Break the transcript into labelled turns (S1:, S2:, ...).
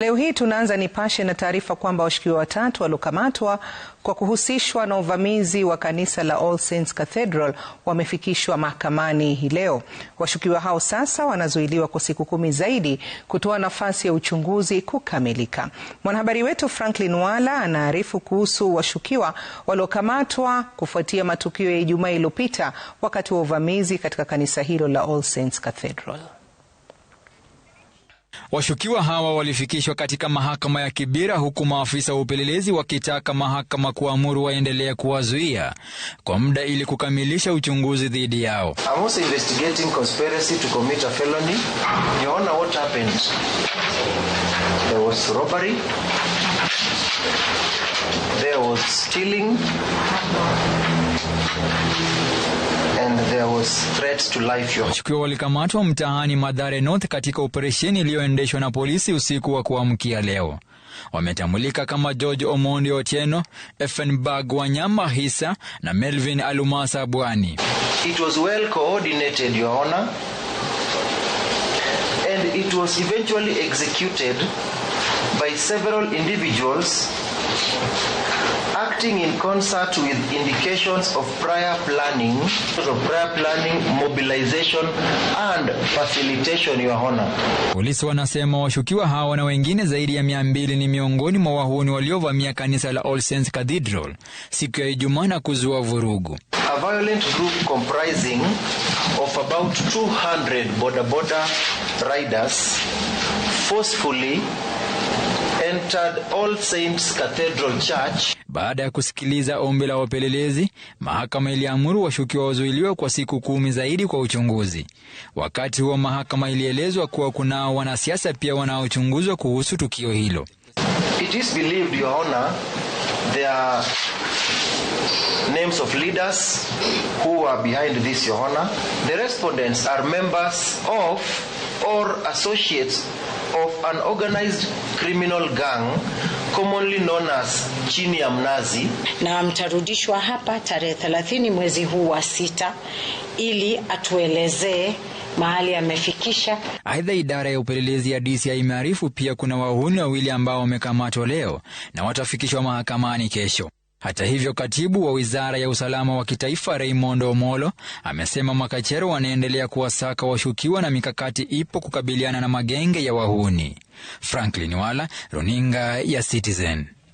S1: Leo hii tunaanza Nipashe na taarifa kwamba washukiwa watatu waliokamatwa kwa kuhusishwa na uvamizi wa kanisa la All Saints Cathedral wamefikishwa mahakamani hii leo. Washukiwa hao sasa wanazuiliwa kwa siku 10 zaidi kutoa nafasi ya uchunguzi kukamilika. Mwanahabari wetu Franklin Wala anaarifu kuhusu washukiwa waliokamatwa kufuatia matukio ya Ijumaa iliyopita wakati wa uvamizi katika kanisa hilo la All Saints Cathedral.
S2: Washukiwa hawa walifikishwa katika mahakama ya Kibera huku maafisa wa upelelezi wakitaka mahakama kuamuru waendelee kuwazuia kwa muda ili kukamilisha uchunguzi dhidi yao.
S3: I'm also investigating conspiracy to commit a felony. You know what happened? There was robbery. There was stealing. And there was threats to life.
S2: Washukiwa walikamatwa mtaani Mathare North katika operesheni iliyoendeshwa na polisi usiku wa kuamkia leo. Wametambulika kama George Omondi Otieno, Effenberg Wanyama Hisa na Melvin Alumasa Bwani.
S3: It was well coordinated, Your Honor, and it was eventually executed by several individuals acting in concert with indications of prior planning, mobilization and facilitation, Your Honor.
S2: Polisi wanasema washukiwa hawa na wengine zaidi ya 200 ni miongoni mwa wahuni waliovamia kanisa la All Saints Cathedral siku ya Ijumaa na kuzua vurugu.
S3: A violent group comprising of about 200 boda riders forcefully entered All Saints Cathedral Church.
S2: Baada ya kusikiliza ombi la wapelelezi, mahakama iliamuru washukiwa wazuiliwe kwa siku 10 zaidi kwa uchunguzi. Wakati huo mahakama ilielezwa kuwa kunao wanasiasa pia wanaochunguzwa kuhusu tukio hilo.
S3: It is believed, Your Honor, there are names of leaders who are behind this, Your Honor. The respondents are members of or associates of an organized criminal gang commonly known as chini ya mnazi,
S4: na mtarudishwa hapa tarehe 30 mwezi huu wa 6 ili atuelezee mahali amefikisha.
S2: Aidha, idara ya upelelezi ya DCI imearifu pia kuna wahuni wawili ambao wamekamatwa leo na watafikishwa mahakamani kesho. Hata hivyo, katibu wa Wizara ya Usalama wa Kitaifa Raymond Omolo amesema makachero wanaendelea kuwasaka washukiwa na mikakati ipo kukabiliana na magenge ya wahuni. Franklin Wala, Runinga ya Citizen.